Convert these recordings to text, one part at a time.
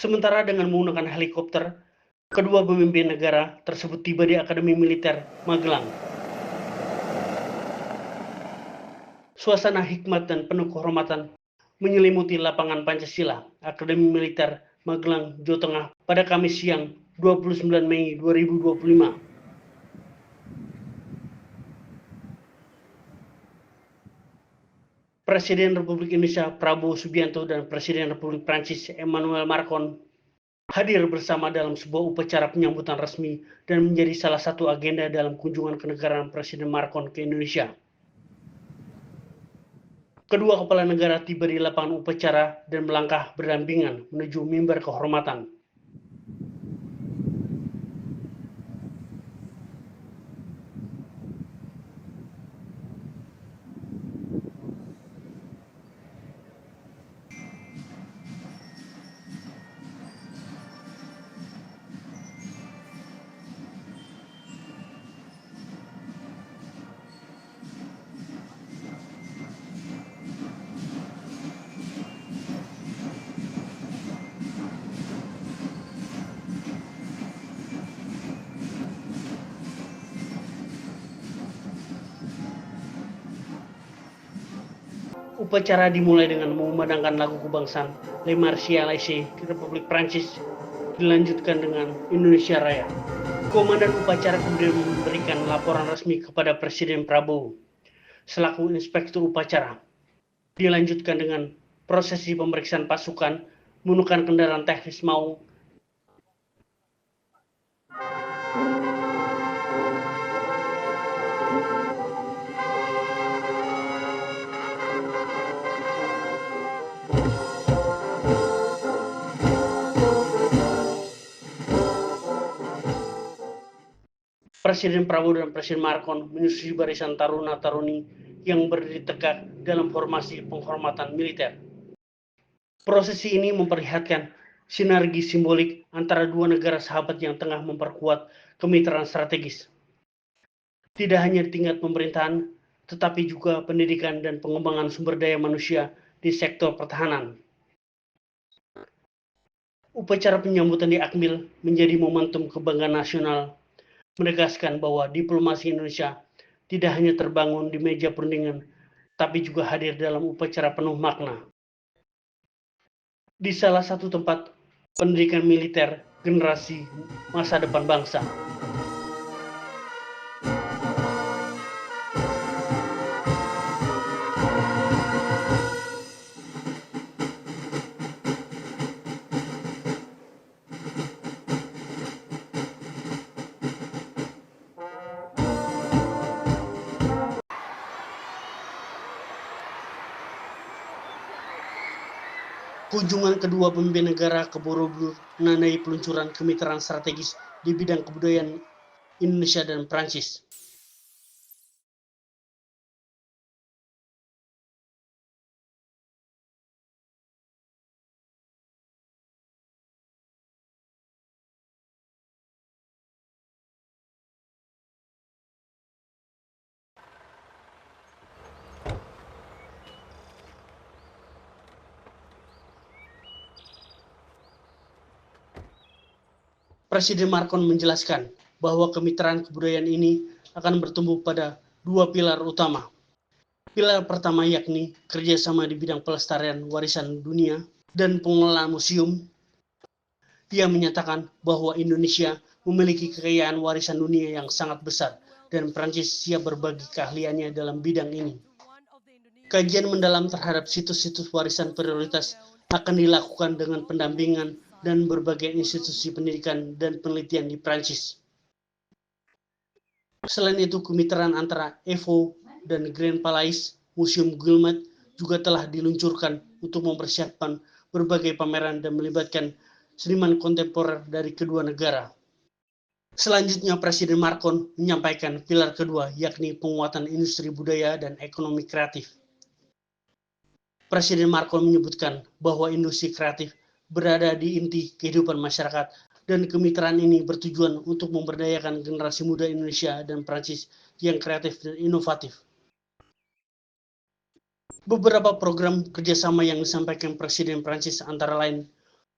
Sementara dengan menggunakan helikopter, kedua pemimpin negara tersebut tiba di Akademi Militer Magelang. Suasana hikmat dan penuh kehormatan menyelimuti lapangan Pancasila, Akademi Militer Magelang, Jawa Tengah pada Kamis siang 29 Mei 2025. Presiden Republik Indonesia Prabowo Subianto dan Presiden Republik Prancis Emmanuel Macron hadir bersama dalam sebuah upacara penyambutan resmi dan menjadi salah satu agenda dalam kunjungan kenegaraan Presiden Macron ke Indonesia. Kedua kepala negara tiba di lapangan upacara dan melangkah berdampingan menuju mimbar kehormatan. Upacara dimulai dengan mengumandangkan lagu kebangsaan Le Marseillaise Republik Prancis, dilanjutkan dengan Indonesia Raya. Komandan upacara kemudian memberikan laporan resmi kepada Presiden Prabowo selaku inspektur upacara. Dilanjutkan dengan prosesi pemeriksaan pasukan menggunakan kendaraan teknis maung Presiden Prabowo dan Presiden Macron menyusuri barisan taruna-taruni yang berdiri tegak dalam formasi penghormatan militer. Prosesi ini memperlihatkan sinergi simbolik antara dua negara sahabat yang tengah memperkuat kemitraan strategis. Tidak hanya di tingkat pemerintahan, tetapi juga pendidikan dan pengembangan sumber daya manusia di sektor pertahanan. Upacara penyambutan di Akmil menjadi momentum kebanggaan nasional, menegaskan bahwa diplomasi Indonesia tidak hanya terbangun di meja perundingan, tapi juga hadir dalam upacara penuh makna. Di salah satu tempat pendidikan militer generasi masa depan bangsa. Kunjungan kedua pemimpin negara ke Borobudur menandai peluncuran kemitraan strategis di bidang kebudayaan Indonesia dan Prancis. Presiden Macron menjelaskan bahwa kemitraan kebudayaan ini akan bertumbuh pada dua pilar utama. Pilar pertama yakni kerjasama di bidang pelestarian warisan dunia dan pengelolaan museum. Dia menyatakan bahwa Indonesia memiliki kekayaan warisan dunia yang sangat besar dan Prancis siap berbagi keahliannya dalam bidang ini. Kajian mendalam terhadap situs-situs warisan prioritas akan dilakukan dengan pendampingan dan berbagai institusi pendidikan dan penelitian di Prancis. Selain itu, kemitraan antara EVO dan Grand Palais Museum Guillemette juga telah diluncurkan untuk mempersiapkan berbagai pameran dan melibatkan seniman kontemporer dari kedua negara. Selanjutnya, Presiden Macron menyampaikan pilar kedua, yakni penguatan industri budaya dan ekonomi kreatif. Presiden Macron menyebutkan bahwa industri kreatif berada di inti kehidupan masyarakat dan kemitraan ini bertujuan untuk memberdayakan generasi muda Indonesia dan Prancis yang kreatif dan inovatif. Beberapa program kerjasama yang disampaikan Presiden Prancis antara lain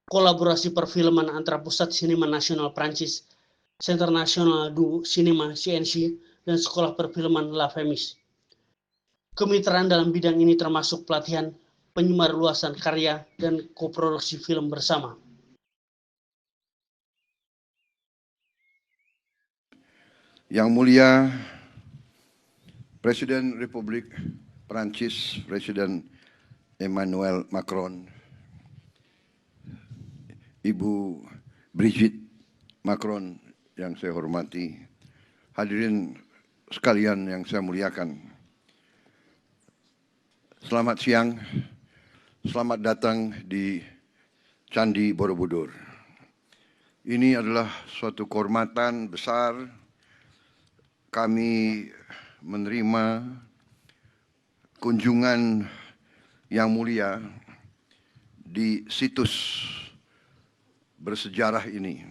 kolaborasi perfilman antara Pusat Sinema Nasional Prancis, Centre National du Cinéma CNC, dan Sekolah Perfilman La Femis. Kemitraan dalam bidang ini termasuk pelatihan penyebarluasan karya dan koproduksi film bersama. Yang Mulia Presiden Republik Prancis, Presiden Emmanuel Macron, Ibu Brigitte Macron yang saya hormati, hadirin sekalian yang saya muliakan. Selamat siang, selamat datang di Candi Borobudur. Ini adalah suatu kehormatan besar kami menerima kunjungan yang mulia di situs bersejarah ini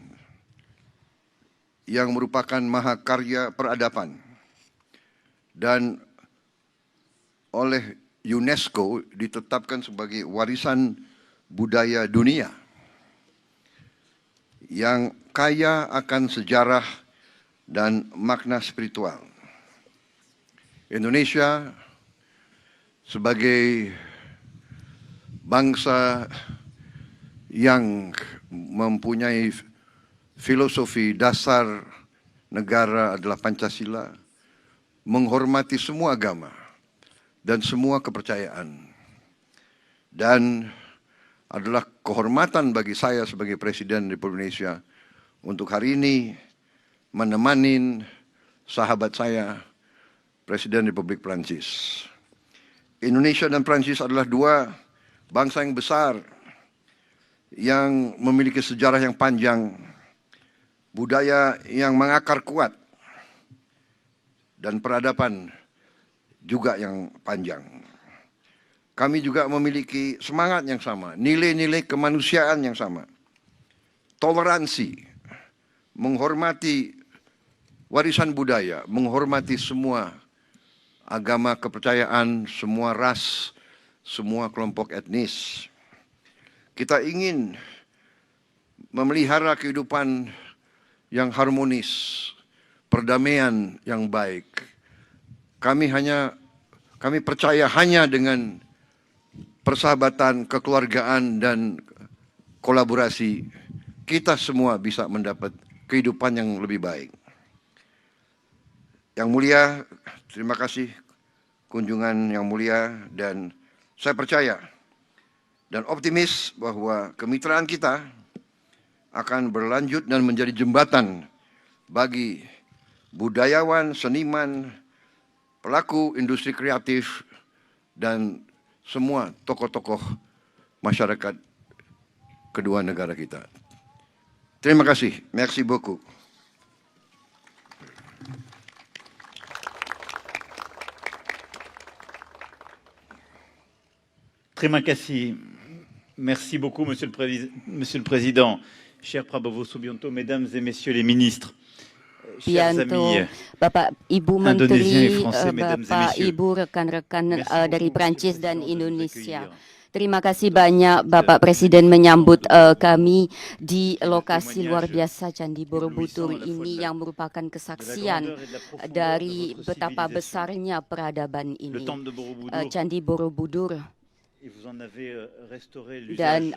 yang merupakan mahakarya peradaban dan oleh UNESCO ditetapkan sebagai warisan budaya dunia yang kaya akan sejarah dan makna spiritual. Indonesia sebagai bangsa yang mempunyai filosofi dasar negara adalah Pancasila, menghormati semua agama dan semua kepercayaan. Dan adalah kehormatan bagi saya sebagai Presiden Republik Indonesia untuk hari ini menemani sahabat saya, Presiden Republik Prancis. Indonesia dan Prancis adalah dua bangsa yang besar yang memiliki sejarah yang panjang, budaya yang mengakar kuat, dan peradaban juga yang panjang. Kami juga memiliki semangat yang sama, nilai-nilai kemanusiaan yang sama, toleransi, menghormati warisan budaya, menghormati semua agama, kepercayaan, semua ras, semua kelompok etnis. Kita ingin memelihara kehidupan yang harmonis, perdamaian yang baik. Kami percaya hanya dengan persahabatan, kekeluargaan, dan kolaborasi, kita semua bisa mendapat kehidupan yang lebih baik. Yang mulia, terima kasih kunjungan yang mulia, dan saya percaya dan optimis bahwa kemitraan kita akan berlanjut dan menjadi jembatan bagi budayawan, seniman, pelaku industri kreatif, dan semua tokoh-tokoh masyarakat kedua negara kita. Terima kasih. Merci beaucoup. Terima kasih. Merci beaucoup, Monsieur le Président. Cher Prabowo Subianto, Mesdames et Messieurs les ministres, chers amis Bapak Ibu Indonésiens et Menteri, Français, Mesdames et Bapak Messieurs. Ibu rekan-rekan dari Prancis dan Indonesia. Indonesia. Terima kasih banyak Bapak Presiden menyambut kami di lokasi luar biasa Candi Borobudur ini yang merupakan kesaksian dari betapa besarnya peradaban ini. Candi Borobudur dan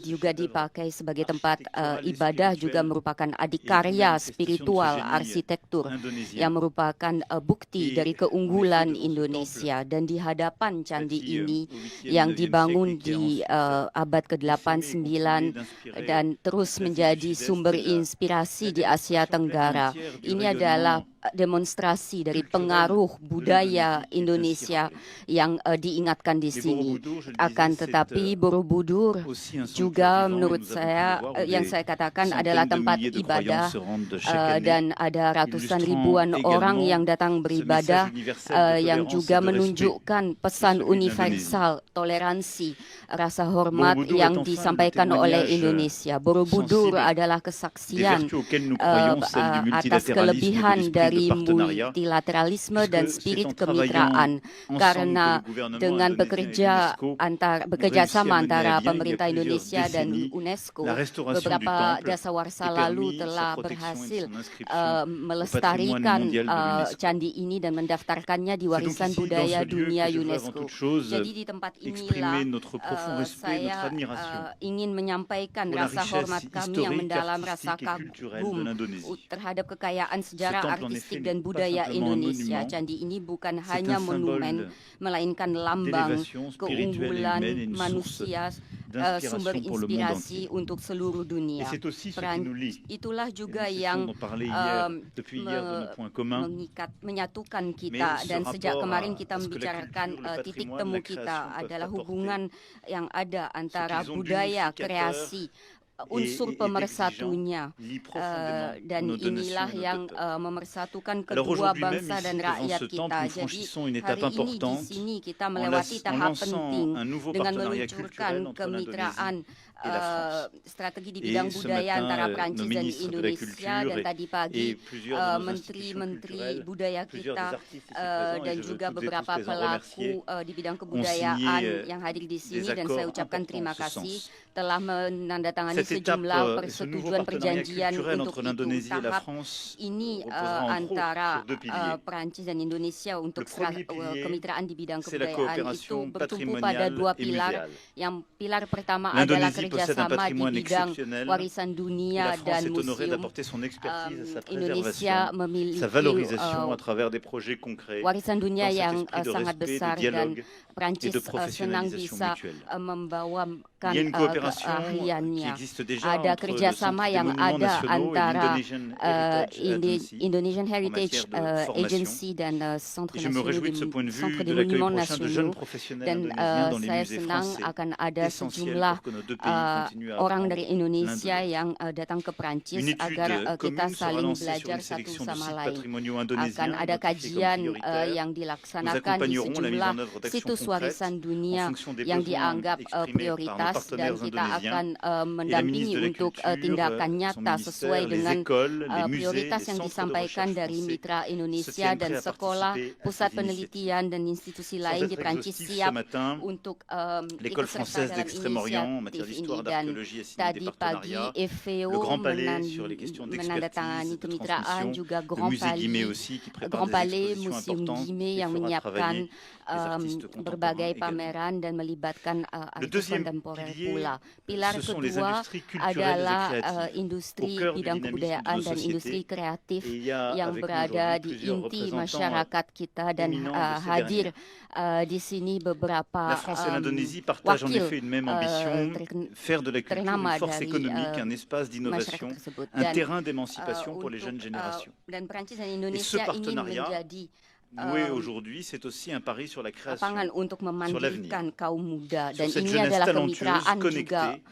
juga dipakai sebagai tempat ibadah, juga merupakan adikarya spiritual arsitektur yang merupakan bukti dari keunggulan Indonesia. Dan di hadapan candi ini yang dibangun di abad ke-8, 9 dan terus menjadi sumber inspirasi di Asia Tenggara, ini adalah demonstrasi dari pengaruh budaya Indonesia yang diingatkan di sini. Akan tetapi Borobudur juga menurut saya yang saya katakan adalah tempat ibadah dan ada ratusan ribuan orang yang datang beribadah yang juga menunjukkan pesan universal toleransi, rasa hormat yang disampaikan oleh Indonesia. Borobudur adalah kesaksian atas kelebihan dari dari de partenariat, multilateralisme dan puisque c'est spirit en travaillant kemitraan. ensemble Karena que le gouvernement dengan indonésien et l'UNESCO bekerja ont réussi à sama mener à antara bien, il y a pemerintah plusieurs Indonesia dan décennies, UNESCO, la restauration du beberapa temple dasawarsa et lalu permis sa telah protection et berhasil son inscription au patrimoine melestarikan mondial de l'UNESCO. candi ini dan mendaftarkannya di C'est donc warisan ici, dans budaya ce lieu, dunia que je veux avant UNESCO. toute chose Jadi di tempat exprimer inilah notre profond respect, notre saya admiration ingin menyampaikan pour la rasa richesse hormat kami yang historique, mendalam, rasa artistique et culturelle de kagum l'Indonésie. terhadap kekayaan sejarah, temple, en artistik effet, dan n'est pas budaya simplement un Indonesia. monument, Candi ini bukan c'est hanya un monumen, symbole melainkan lambang d'élévation spirituelle et keunggulan humaine et une source manusia, sumber d'inspiration pour le monde inspirasi entier. untuk seluruh Et dunia. c'est aussi ce qui nous lie. Itulah Et nous juga cessons yang d'en parler depuis hier de nos points communs. menyatukan Mais kita, ce dan sejak rapport kemarin à kita ce que la membicarakan culture, le titik patrimoine, temu la kita création adalah peuvent hubungan yang ada antara qu'ils ont budaya, d'unificateur kreasi, unsur et pemersatunya, lie profondément dan nos deux nations inilah et nos yang deux peuples. memersatukan Alors kedua aujourd'hui même, bangsa ici, dan devant rakyat ce kita. temple, nous Jadi franchissons une étape hari ini di importante sini kita en melewati tahap lançant penting un nouveau dengan partenariat meluncurkan culturel entre kemitraan et la France. strategi di Et bidang ce budaya matin, antara nos Prancis dan ministres de la Indonesia, culture dan tadi pagi et plusieurs de nos menteri-menteri institutions culturelles, budaya plusieurs kita des artistes ici présents, dan et je veux juga toutes et beberapa tous les en remercier, pelaku di bidang signé, kebudayaan yang hadir di des sini, dan saya accords ucapkan importants terima en ce kasih sens. telah menandatangani Cette étape, sejumlah ce nouveau persetujuan partenariat perjanjian culturel untuk entre itu. l'Indonésie et la Tahap France ini reposera en gros antara sur deux piliers. Perancis dan Indonesia untuk Le premier pilier, kemitraan di bidang c'est la kebudayaan itu coopération bertumpu pada patrimoniale dua et pilar. muséale. Yang pilar pertama adalah L'Indonésie possède un kerjasama di patrimoine bidang exceptionnel warisan et dunia la dan France est honorée museum. d'apporter son expertise à sa Indonesia préservation, memiliki sa valorisation à travers des projets concrets warisan dunia dans cet yang esprit de sangat respect, besar, de dan dialogue Prancis et de senang professionnalisation bisa mutuelle. membawakan Il y a une coopération qui keahliannya. existe déjà Ada entre le kerjasama Centre des yang Monuments ada Nationaux et antara l'Indonesian Heritage Agency Indonesian en Heritage matière de formation. Agency dan Centre Et je me réjouis de ce point de vue Centre de des l'accueil Monuments prochain de jeunes Nasionaux, professionnels dan indonésiens dans les saya musées senang français, akan ada essentiel sejumlah pour que nos deux pays continuent à orang apprendre dari l'un Indonesia de l'autre. yang datang ke Prancis Une étude agar kita commune sera saling lancée sur belajar une satu sélection de sama sites lain. patrimoniaux Akan indonésiens ada identifiés comme kajian prioritaires. yang Nous dilaksanakan di accompagnerons la mise sejumlah en œuvre d'actions situs concrètes warisan en dunia fonction des yang besoins dianggap exprimés par nos prioritas, dan partenaires kita indonésiens. akan Et la mendampingi ministre de la untuk Culture, tindakan son nyata ministère, sesuai les dengan écoles, les musées, prioritas les yang centres de disampaikan recherche dari français mitra se Indonesia tiennent dan prêts à sekolah, participer à pusat ces penelitian dan institusi Sans lain di être Prancis exhaustif, ce siap matin, untuk l'École ikut serta française dalam d'Extrême-Orient en matière inisiatif ini. d'histoire, Dan d'archéologie a signé des tadi pagi partenariats. FVO Le Grand Palais sur les questions menandatangani d'expertise, de kemitraan, transmission. juga Le Grand musée Guimet Palais, aussi qui prépare Grand des Palais, expositions Museum importantes Guimet et yang fera menyiapkan travailler des artistes contemporains berbagai également. pameran dan melibatkan Le artis deuxième kontemporer pilier, pula. Pilar ce sont les kedua industries culturelles et adalah créatives industri au cœur du bidang dynamisme de kebudayaan nos dan industri sociétés. kreatif Et il y a yang avec nous berada aujourd'hui di plusieurs inti représentants masyarakat kita, dan éminents de ces hadir dernières. di sini beberapa La France et l'Indonésie partagent en wakil effet une même ambition, faire de la culture ternama une force dari économique, un espace masyarakat d'innovation, tersebut, un dan terrain d'émancipation pour les untuk, jeunes générations. dan Prancis dan Et ce Indonesia ingin partenariat menjadi noué aujourd'hui, c'est aussi un pari sur la création, lapangan untuk sur l'avenir, memandirikan kaum muda, sur dan cette ini jeunesse adalah talentueuse, kemitraan juga connectée,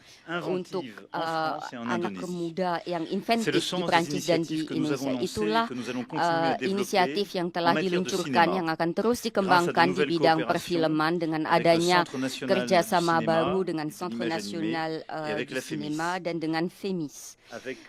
untuk inventive en France et en anak Indonésie. muda yang C'est le inventif di sens des Prancis dan di initiatives que nous avons Indonesia. lancées, Itulah que nous allons continuer à développer inisiatif yang en telah matière de diluncurkan cinéma, yang akan terus grâce à de dikembangkan di nouvelles bidang coopérations perfilman dengan avec le adanya Centre national du kerjasama cinéma, baru dengan de Centre l'image animée, Nasional et avec di la FEMIS, Sinema dan dengan FEMIS. avec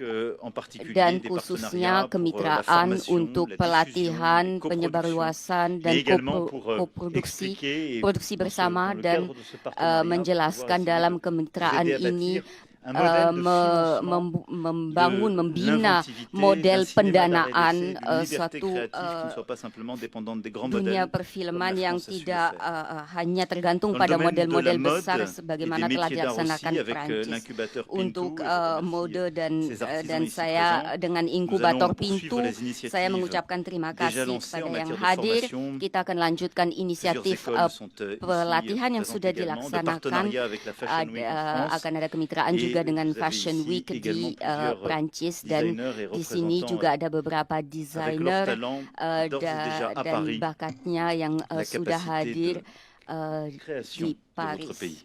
en particulier Dan des khususnya partenariats pour la kemitraan formation, untuk la diffusion, pelatihan, les coproductions, penyebarluasan, dan mais également pour koproduksi, expliquer et produksi bersama, dans le dan cadre de ce partenariat, menjelaskan pouvoir dalam essayer de kemitraan vous aider à ini bâtir un modèle de financement membangun, de membina l'inventivité, model d'un cinéma d'arrêt pendanaan d'essai, d'une liberté suatu créative qui ne soit pas simplement dépendante des grands dunia modèles perfilman comme la yang France a su le tidak faire. hanya tergantung Dans le pada domaine de la model-model mode besar et sebagaimana des telah métiers d'art dilaksanakan aussi avec Prancis. l'incubateur Untuk Pintu, et je remercie mode dan ces artisans dan ici saya présents. dengan Nous inkubator allons poursuivre Pintu, les initiatives saya mengucapkan terima déjà kasih lancées en kepada yang matière de hadir. formation. Kita akan lanjutkan Plusieurs inisiatif écoles sont ici pelatihan yang présentes sudah également, de dilaksanakan. partenariat avec la Fashion Week en France. Akan ada kemitraan Et juga dengan vous avez Fashion ici Week également di plusieurs Prancis, dan designers et di sini représentants juga ada beberapa avec leur desainer talent d'ores et déjà à dan Paris, bakatnya yang la sudah capacité hadir de création di de votre Paris. pays.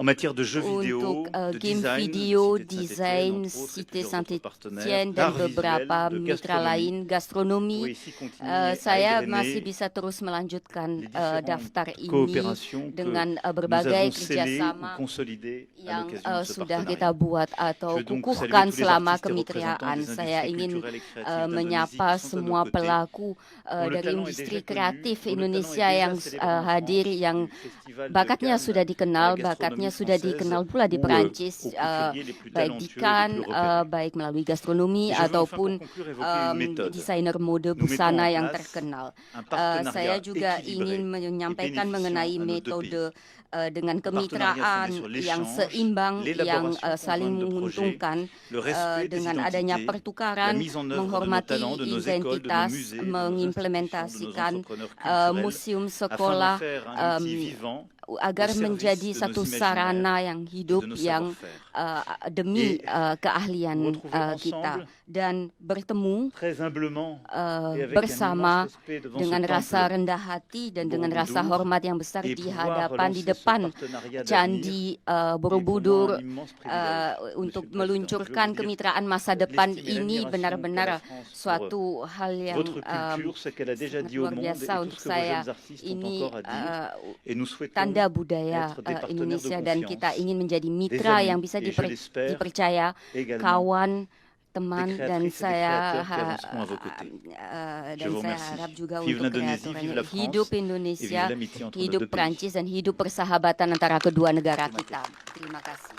en matière de jeux untuk vidéo, de game design, video, Cité de desain, Saint-Étienne, entre autres, et Cité plusieurs autres partenaires, Saint-Étienne, dan d'art beberapa visuel, de mitra lain, gastronomie, gastronomi. pourrait ici continuer à Saya égrener masih bisa terus melanjutkan les différentes daftar ini coopérations que dengan nous berbagai avons scellées ou kerjasama consolidées à yang l'occasion de ce sudah partenariat. kita buat atau Je veux donc saluer kukuhkan tous les selama artistes et représentants kemitraan. des Saya industries ingin culturelles et créatives d'Indonésie menyapa qui sont à semua nos côtés, pelaku dont le dari talent est industri déjà connu, kreatif dont le talent est Indonesia déjà yang célébré en hadir, France, yang du Festival de bakatnya Cannes sudah à la dikenal, gastronomie bakatnya sudah française, dikenal pula di ou Perancis, aux couturiers les plus baik di talentueux et les Cannes, plus repérés. baik melalui gastronomi Et je veux enfin ataupun pour conclure évoquer une méthode. desainer mode Nous mettons busana en yang place terkenal. un partenariat Saya juga équilibré ingin et menyampaikan bénéficiant mengenai à nos deux metode pays. dengan Un partenariat kemitraan fondé sur yang l'échange, seimbang, yang l'élaboration saling conjointe de projets, menguntungkan, le respect des dengan adanya identités, la pertukaran, mise en œuvre de nos menghormati talents, de nos écoles, de nos identitas, musées, de nos institutions, de nos mengimplementasikan entrepreneurs culturels, museum afin sekolah d'en faire un outil vivant agar au service menjadi de nos satu imaginaires sarana yang et hidup de nos yang savoir-faire. demi Et keahlian nous retrouver kita, ensemble dan bertemu très humblement et avec un bersama immense respect devant dengan ce rasa temple rendah hati dan dengan Borobudur, rasa hormat yang besar et di pouvoir hadapan, di relancer ce depan partenariat d'avenir Candi est pour moi Borobudur, un immense privilège, untuk Monsieur le Président. meluncurkan Je veux dire kemitraan masa depan l'estime et ini l'admiration benar-benar qu'a la France pour suatu hal yang votre culture, ce qu'elle a déjà sangat dit au luar monde et biasa tout untuk ce que vos saya. jeunes artistes ont Ini encore à dire. Et nous souhaitons tanda budaya être des partenaires de Indonesia, dan kita confiance, ingin menjadi des mitra amis, yang bisa et je l'espère dipercaya, également kawan, des teman, dan créatrices et des saya créateurs qui avanceront à vos côtés. Je dan vous saya remercie. harap juga Vive untuk l'Indonésie, vive kreatornya la France, hidup et vive Indonesia, l'amitié entre nos hidup deux pays. Prancis, dan hidup persahabatan antara kedua negara kita. Terima kasih.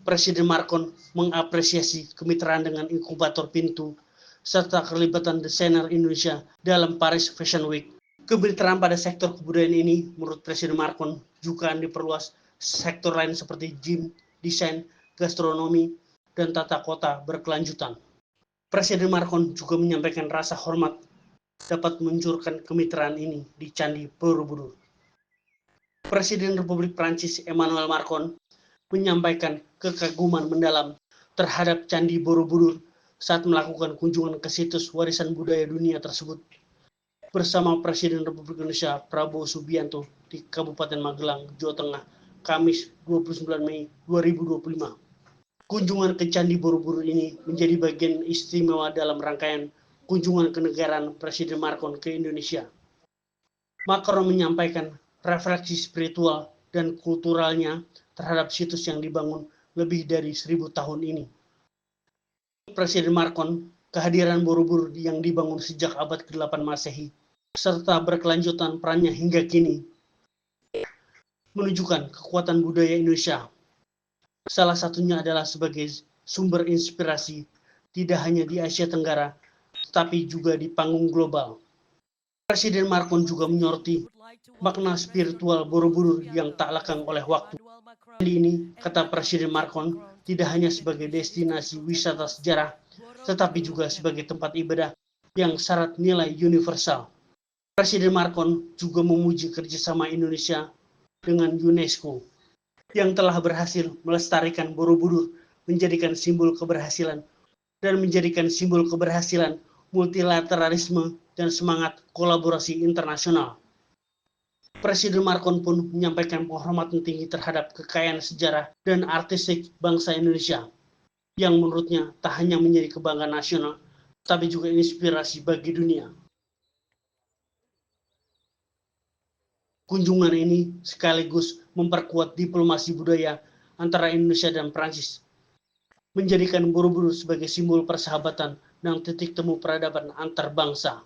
Presiden Marcon mengapresiasi kemitraan dengan inkubator pintu serta kelibatan desainer Indonesia dalam Paris Fashion Week. Kemitraan pada sektor kebudayaan ini, menurut Presiden Marcon, juga diperluas sektor lain seperti gym, desain, gastronomi, dan tata kota berkelanjutan. Presiden Marcon juga menyampaikan rasa hormat dapat meluncurkan kemitraan ini di Candi Borobudur. Presiden Republik Prancis Emmanuel Macron menyampaikan kekaguman mendalam terhadap Candi Borobudur saat melakukan kunjungan ke situs warisan budaya dunia tersebut bersama Presiden Republik Indonesia Prabowo Subianto di Kabupaten Magelang, Jawa Tengah, Kamis 29 Mei 2025. Kunjungan ke Candi Borobudur ini menjadi bagian istimewa dalam rangkaian kunjungan kenegaraan Presiden Macron ke Indonesia. Macron menyampaikan refleksi spiritual dan kulturalnya terhadap situs yang dibangun lebih dari 1000 tahun ini. Presiden Macron, kehadiran Borobudur yang dibangun sejak abad ke-8 Masehi, serta berkelanjutan perannya hingga kini, menunjukkan kekuatan budaya Indonesia. Salah satunya adalah sebagai sumber inspirasi tidak hanya di Asia Tenggara, tetapi juga di panggung global. Presiden Macron juga menyoroti makna spiritual Borobudur yang tak lekang oleh waktu. Kali ini, kata Presiden Macron, tidak hanya sebagai destinasi wisata sejarah, tetapi juga sebagai tempat ibadah yang syarat nilai universal. Presiden Macron juga memuji kerjasama Indonesia dengan UNESCO yang telah berhasil melestarikan Borobudur, menjadikan simbol keberhasilan multilateralisme dan semangat kolaborasi internasional. Presiden Macron pun menyampaikan penghormatan tinggi terhadap kekayaan sejarah dan artistik bangsa Indonesia, yang menurutnya tak hanya menjadi kebanggaan nasional, tapi juga inspirasi bagi dunia. Kunjungan ini sekaligus memperkuat diplomasi budaya antara Indonesia dan Prancis, menjadikan Borobudur sebagai simbol persahabatan dan titik temu peradaban antar bangsa.